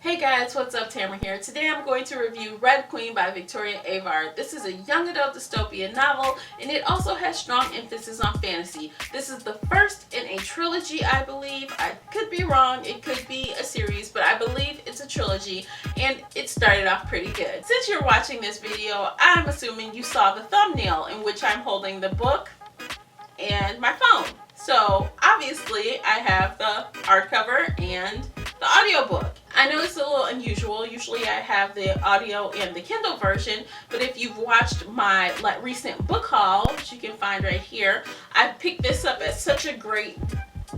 Hey guys, what's up? Tamara here. Today I'm going to review Red Queen by Victoria Aveyard. This is a young adult dystopian novel, and it also has strong emphasis on fantasy. This is the first in a trilogy, I believe. I could be wrong, it could be a series, but I believe it's a trilogy, and it started off pretty good. Since you're watching this video, I'm assuming you saw the thumbnail in which I'm holding the book and my phone. So obviously I have the hardcover and the audiobook. I know it's a little unusual. Usually I have the audio and the Kindle version, but if you've watched my recent book haul, which you can find right here, I picked this up at such a great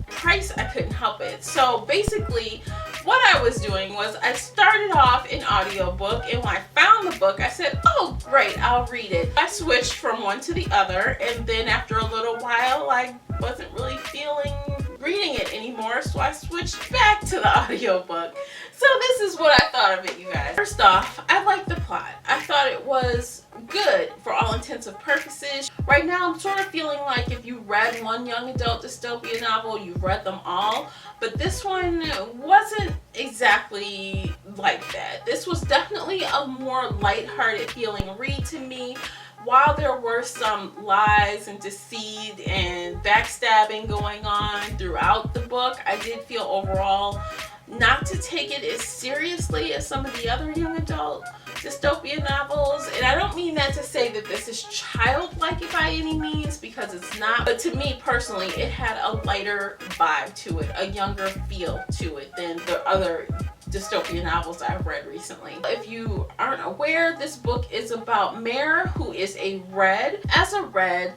price I couldn't help it. So basically what I was doing was I started off in audiobook, and when I found the book I said, oh great, I'll read it. I switched from one to the other, and then after a little while I wasn't really feeling reading it anymore, so I switched back to the audiobook. So this is what I thought of it, you guys. First off, I liked the plot. I thought it was good for all intents and purposes. Right now I'm sort of feeling like if you read one young adult dystopian novel, you've read them all, but this one wasn't exactly like that. This was definitely a more lighthearted feeling read to me. While there were some lies and deceit and backstabbing going on throughout the book, I did feel overall not to take it as seriously as some of the other young adult dystopian novels. And I don't mean that to say that this is childlike by any means, because it's not. But to me personally, it had a lighter vibe to it, a younger feel to it than the other dystopian novels I've read recently. If you aren't aware, this book is about Mare, who is a red. As a red,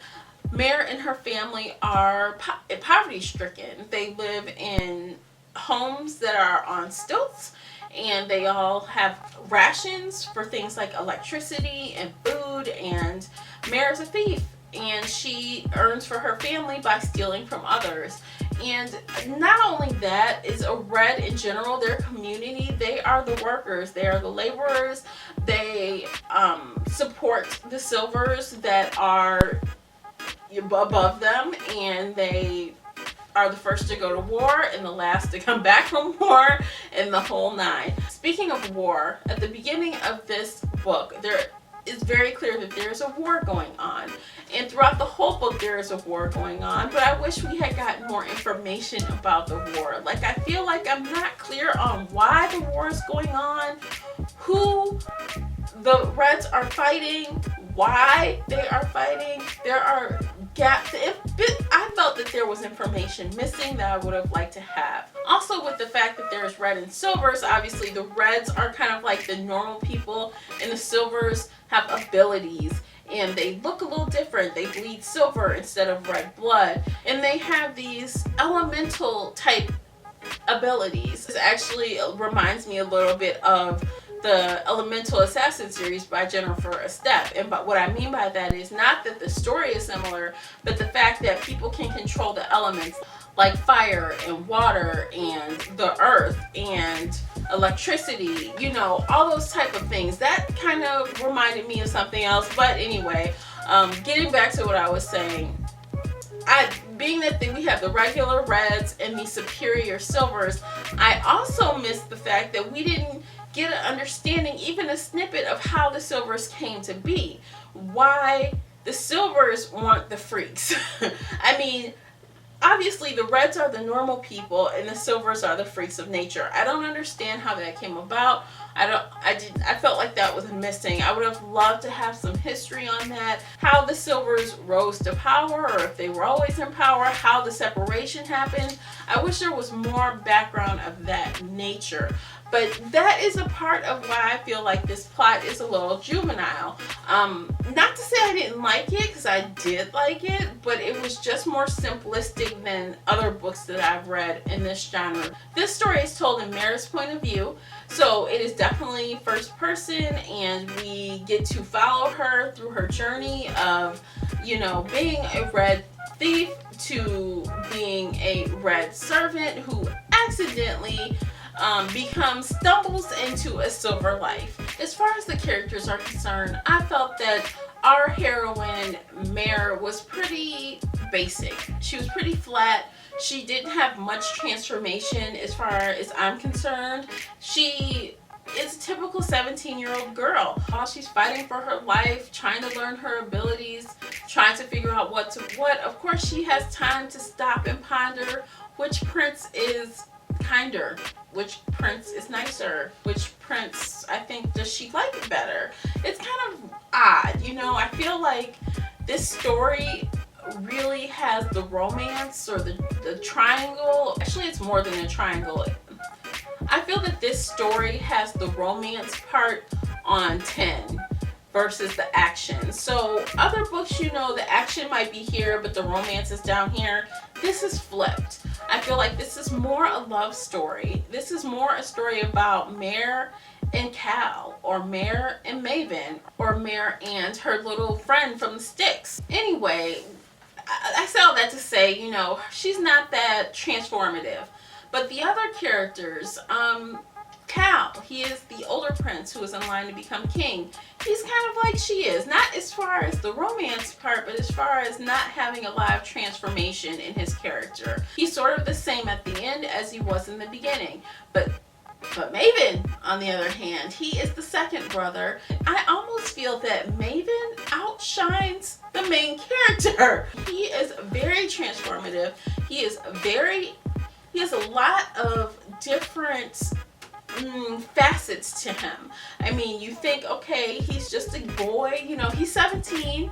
Mare and her family are poverty stricken. They live in homes that are on stilts, and they all have rations for things like electricity and food, and Mare's a thief, and she earns for her family by stealing from others. And not only that, is a red in general, their community, they are the workers, they are the laborers, they support the silvers that are above them, and they are the first to go to war and the last to come back from war, and the whole nine. Speaking of war, at the beginning of this book, there is very clear that there's a war going on, and throughout the whole book there is a war going on, but I wish we had gotten more information about the war. Like, I feel like I'm not clear on why the war is going on, who the Reds are fighting, why they are fighting. There are gaps. I felt that there was information missing that I would have liked to have. Also, with the fact that there's red and silvers, obviously the Reds are kind of like the normal people, and the silvers have abilities, and they look a little different. They bleed silver instead of red blood, and they have these elemental type abilities. This actually reminds me a little bit of the Elemental Assassin series by Jennifer Estep. And but what I mean by that is not that the story is similar, but the fact that people can control the elements like fire and water and the earth and electricity, you know, all those type of things. That kind of reminded me of something else. But anyway, getting back to what I was saying, being that we have the regular reds and the superior silvers, I also missed the fact that we didn't get an understanding, even a snippet of how the silvers came to be. Why the silvers weren't the freaks. I mean, obviously the reds are the normal people and the silvers are the freaks of nature. I don't understand how that came about. I felt like that was missing. I would have loved to have some history on that. How the silvers rose to power, or if they were always in power, how the separation happened. I wish there was more background of that nature. But that is a part of why I feel like this plot is a little juvenile. Not to say I didn't like it, because I did like it, but it was just more simplistic than other books that I've read in this genre. This story is told in Mare's point of view, so it is definitely first person, and we get to follow her through her journey of, you know, being a red thief to being a red servant who accidentally stumbles into a silver life. As far as the characters are concerned, I felt that our heroine Mare was pretty basic. She was pretty flat. She didn't have much transformation as far as I'm concerned. She is a typical 17-year-old girl. While she's fighting for her life, trying to learn her abilities, trying to figure out what, of course she has time to stop and ponder which prince is kinder, which prince is nicer, which prince I think does she like better. It's kind of odd, you know. I feel like this story really has the romance or the triangle. Actually, it's more than a triangle. I feel that this story has the romance part on 10 versus the action. So other books, you know, the action might be here but the romance is down here. This is flipped. I feel like this is more a love story. This is more a story about Mare and Cal, or Mare and Maven, or Mare and her little friend from the sticks. Anyway, I say all that to say, you know, she's not that transformative. But the other characters, Cal, he is the older prince who is in line to become king. He's kind of like she is. Not as far as the romance part, but as far as not having a lot of transformation in his character. He's sort of the same at the end as he was in the beginning. But Maven, on the other hand, he is the second brother. I almost feel that Maven outshines the main character. He is very transformative. He has a lot of different facets to him. I mean, you think, okay, he's just a boy, you know, he's 17.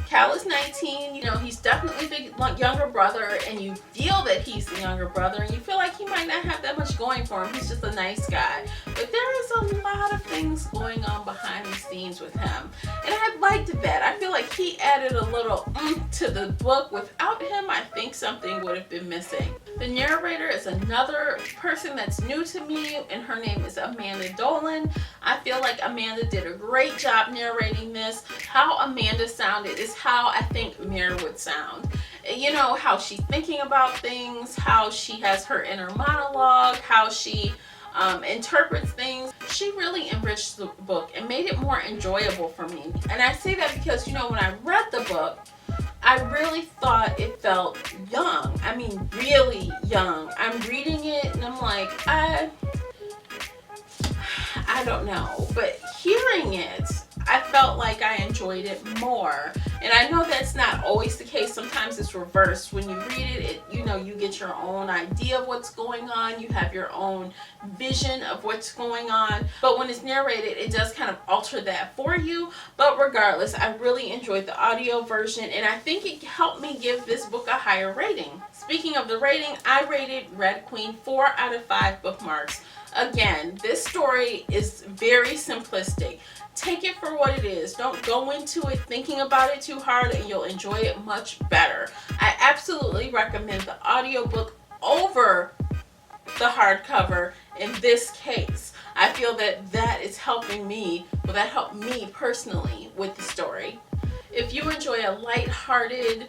Cal is 19, you know, he's definitely the younger brother, and you feel that he's the younger brother, and you feel like he might not have that much going for him. He's just a nice guy. But there is a lot of things going on behind the scenes with him, and I liked that. I feel like he added a little to the book. Without him, I think something would have been missing. The narrator is another person that's new to me, and her name is Amanda Dolan. I feel like Amanda did a great job narrating this. How Amanda sounded is how I think Mare would sound. You know, how she's thinking about things, how she has her inner monologue, how she interprets things. She really enriched the book and made it more enjoyable for me. And I say that because, you know, when I read the book, I really thought it felt young. I mean, really young. I'm reading it and I'm like, I don't know. But hearing it, I felt like I enjoyed it more. And I know that's not always the case. Sometimes it's reversed. When you read it, you know, you get your own idea of what's going on. You have your own vision of what's going on. But when it's narrated, it does kind of alter that for you. But regardless, I really enjoyed the audio version, and I think it helped me give this book a higher rating. Speaking of the rating, I rated Red Queen 4 out of 5 bookmarks. Again, this story is very simplistic. Take it for what it is. Don't go into it thinking about it too hard, and you'll enjoy it much better. I absolutely recommend the audiobook over the hardcover in this case. I feel that that is helping me, well, that helped me personally with the story. If you enjoy a light-hearted,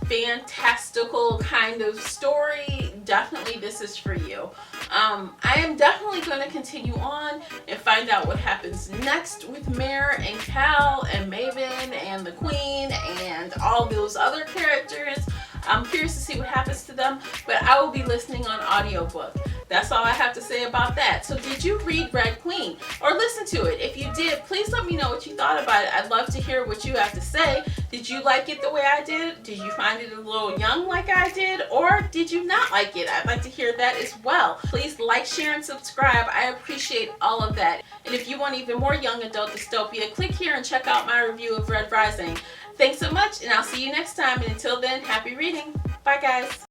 fantastical kind of story, definitely this is for you. I am definitely going to continue on and find out what happens next with Mare and Cal and Maven and the Queen and all those other characters. I'm curious to see what happens to them, but I will be listening on audiobook. That's all I have to say about that. So did you read Red Queen or listen to it? If you did, please let me know what you thought about it. I'd love to hear what you have to say. Did you like it the way I did? Did you find it a little young like I did? Or did you not like it? I'd like to hear that as well. Please like, share, and subscribe. I appreciate all of that. And if you want even more young adult dystopia, click here and check out my review of Red Rising. Thanks so much, and I'll see you next time. And until then, happy reading. Bye, guys.